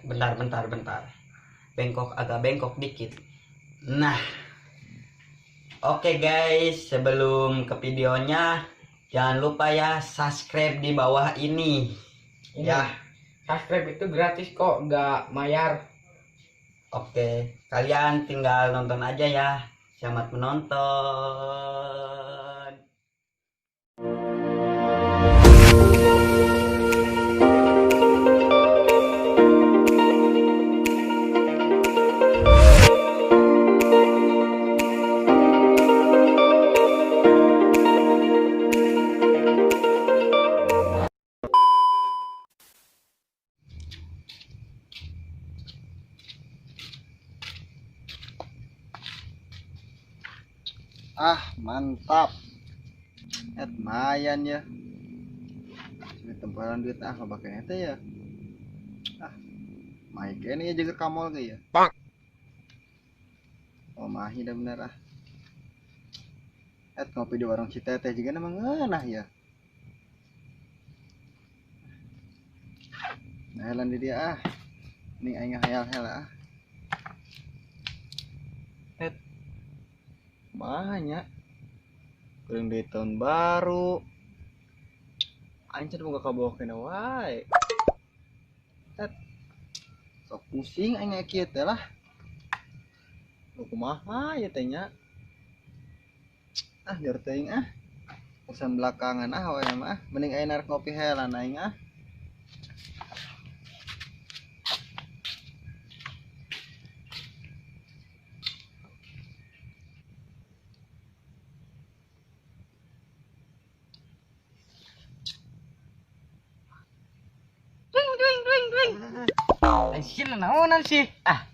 Bentar. Bengkok, agak bengkok dikit. Nah, oke guys, sebelum ke videonya, jangan lupa ya subscribe di bawah ini. Ya, subscribe itu gratis kok, nggak bayar. oke, kalian tinggal nonton aja ya. Selamat menonton. Mantap. Lumayan ya. Ini temparan duit nggak pakai itu ya. Main kayaknya juga kamol ke ya. Oh mahi dah bener ah. Ngopi di warung Citeteh juga namang ngeunah ya. Nah, helan di dia ah. Ning aing hayal-hayal ah. Banyak. Kurang di tahun baru. Anjir mau kabawa kena wae. Sok pusing aing kieu teh lah. Lu kumaha ya teh nya? Biar teuing urusan belakangan we mah mending aing narek ngopi helan aing Sih naonan sih.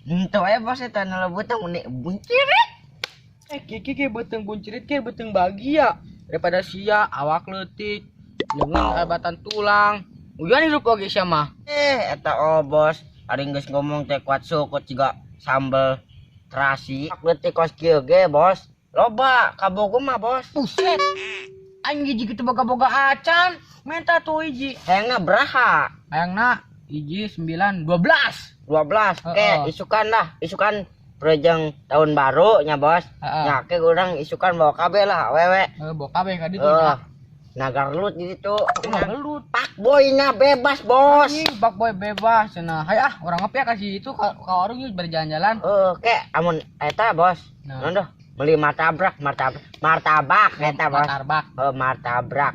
Ento aja bos eta nu butang unik buncirit. Kiki beteng buncirit ke beteng bahagia daripada sia awak leutik dengan abatan tulang. Uyan hirup oge sia mah. Eta bos, ari geus ngomong teh kuat sukut juga sambel terasi. Leutik kos kieu ge bos. Loba kabogo mah bos. Buset. Anjing hiji kitu boga-boga acan. Menta tuh hiji. Hayangna beraha? Hayangna hiji 9 12. 12. Isukan perejeng tahun baru nya bos. Nya ke urang isukan bawa kabeh lah awewe. Bawa kabeh ka ditu. Nagarlut di situ. Nagarlut. Pak boyna bebas bos. Pak boy bebas. Cenah. Hay orang ngopi kasih itu ka warung yuk berjalan-jalan. Kek amun eta bos. Nondo beli martabak eta bos. Martabak.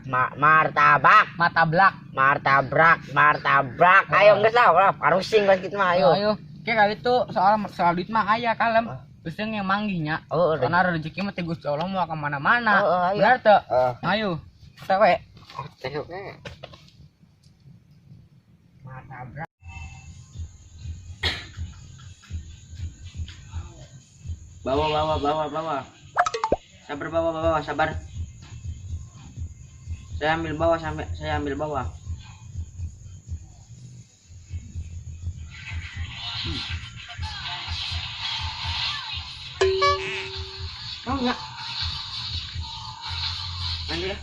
Ayo geus lah, parusing geus kitu mah ayo. Kayak kali itu soal duit mah aya kalem. Beseng yang mangginya. Karena rezeki mah teh Gusti Allah mau ke mana-mana. Benar teu? Ayo. Tewe. Martabak. Bawa. Sabar. Saya ambil bawah. Mau enggak? Ambil ya.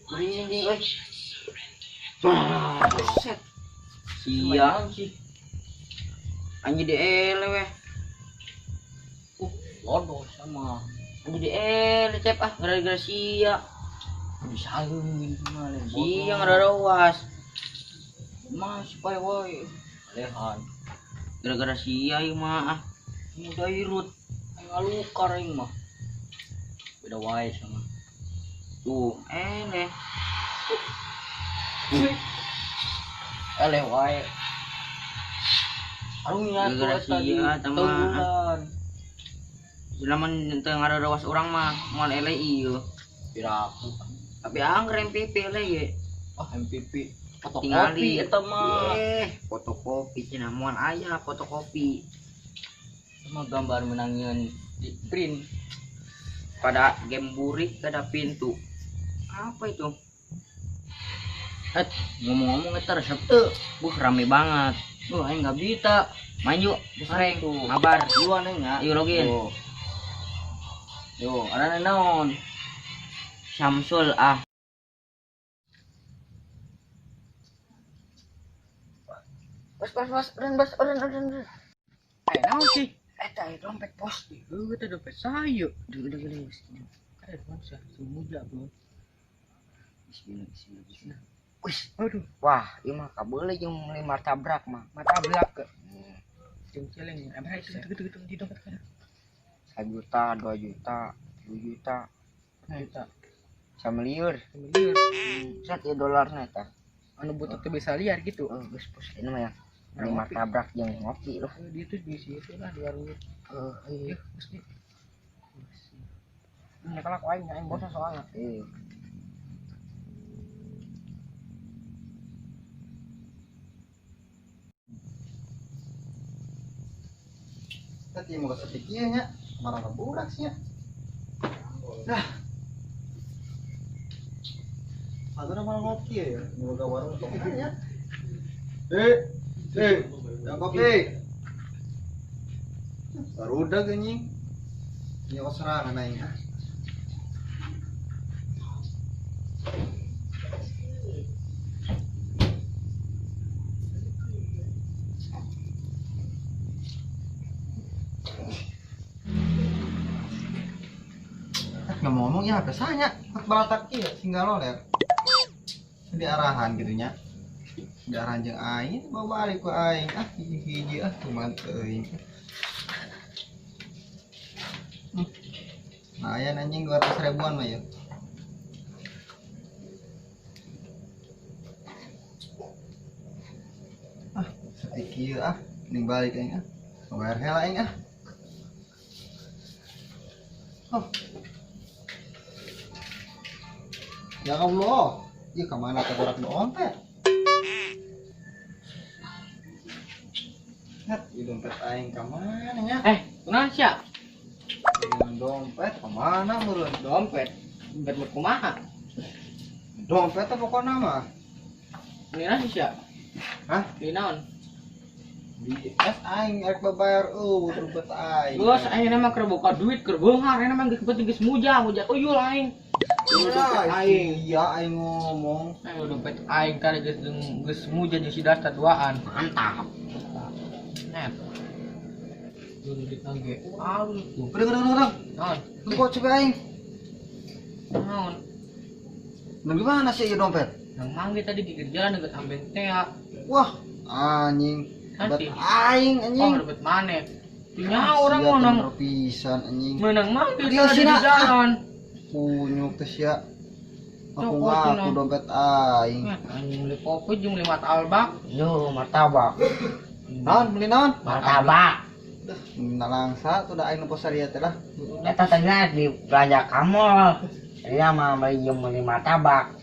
Berising ding, oi. Set. Sia. Anjir di ele weh. Bodoh sama. Anjir di ele cep gara-gara sia. Bisa lu gimana? Sia gara-gara was. Mas pai woi. Lehan. Gara-gara sia ieu mah Mudah irut. Ngalukar aing mah. Beda wae sama. Tuh, ele. Ele wae. Arunya Gara-gara sia tama. Selaman teu ngarawas urang mah moal ele ieu. Piraku. Tapi angger MPP ele ge. MPP. Fotokopi eta mah. Fotokopi cenah moal aya fotokopi. Sama gambar menangin di print. Pada game burik ada pintu. Apa itu? Ngomong-ngomong eta resep teu. Rame banget. Aing enggak bisa. Main yuk, sering ngabar. Duluan aing nya. Yuk login. Yo, ada naon? Syamsul Bos, ren. Naon sih? Eta dompet bos. Itu dompet saya. Dulu bos. Bangsa, semudah bro. Bismillah. Wis, Aduh, wah, ieu mah kabeuleuh jeung meuli martabrak mah. mata belak ke. Jeung celeng. Gitu di dompet kan. 1 juta, 2 juta, 3 juta, Nah, eta. samelieur. Kemudian Sat ieu dolarna eta. anu butuh teu bisa liar gitu. Oh, geus bos, ini mah ya. Meuli martabrak jeung ngopi loh. Dia tuh di situ lah di warung. Iya. Pasti. Ini kalau aku aing bosnya soalnya. Iya. Tadi mau ke sepikieu nya, marah budak sih nya. Dah. Ada malah ngopi ya, mau ke warung kopi nya. Yang kopi. Baru udah anjing. Ini serangan aing. Ngomong ya biasanya balatak ieu singgal loler. Di arahan gitu nya. Di arahan jeung aing bawa balik ku aing hiji cuman teuing. Nah, ya anjing 200 ribuan mah ya. Sedikit ning balik aing bayar hela aing Oh. Ya Allah, iya kemana tergerak dompet? Dompet aing kemana ya? Kunaon sia? Dompet kemana meureun? Dompet kumaha? Dompet apa pokoknya mah? Nina sih sia. Hah? Di naon? Di aing rek babayar dompet aing. Geus aing mah keur boga duit keur beunghar aing mah geus penting geus muja tuyul aing. Dompet aing. Iya aing ngomong. Dompet aing kan geus muja jeung si Dasta duaan. Mantap. Net. Duit nangge. Aduh. Udah. Naon? Kok coba aing? Naon? Nah gimana sih ieu dompet? Nang mangge tadi di jalan deket ambeng teh. Wah, anjing. Nanti. Dompet aing anjing. Oh, dompet mana? Nya orang mau nang pisan anjing. menang mangge Dia tadi di sina. jalan. Punyuk teh sia. Aku Cokot, ngaku Cina. dompet aing. Anjing beli kopi jeung beli martabak. Yo, martabak. Naon beli naon? Martabak. Nah langsa tuh da aing nu posaria teh lah. Eta tanya di belanja kamol. Dia mah meuli martabak.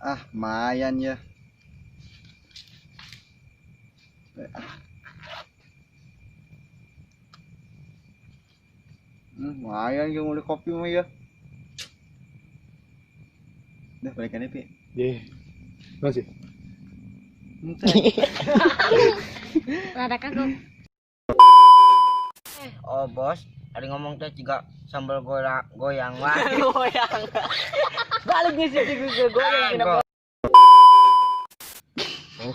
Lumayan ya. Lumayan yung uli kopi mo ya. Udah balikan Pi. Masih. Rada kagok. Oh bos, ada ngomong teh juga sambal goyang wah. Goyang. Balik nih sih goyang kenapa?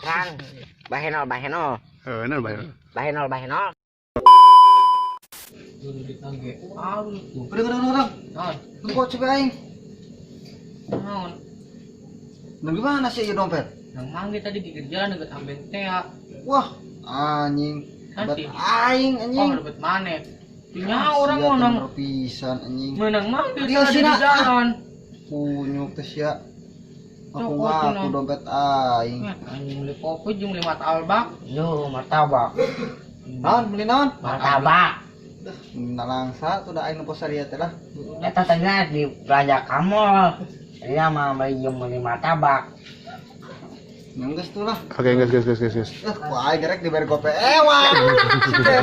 Kan, bahenol. Benar bayar. Bahenol. Duit nangge. Aduh. Udah. Naon? Kok coba aing? Naon? Nah gimana sih ieu dompet? Nang mangge tadi di jalan deket ambeng teh. Wah, anjing. Nanti. Dompet aing Oh, anjing. dompet mana? Nya orang mau nang pisan anjing. menang mangge Dia tadi di sina. jalan. Punyuk teh sia. Aku Cokot, ngaku Cina. dompet aing. Anjing beli kopi jeung beli martabak. Yo, martabak. Naon beli naon? Martabak. Nah langsa tuh da aing nu posaria teh lah. Eta tanya di belanja kamol. Dia mah meuli martabak. Nanggeus tuh lah. Oke, gas. Ku aing gerek diberi gope ewan. Si Ken.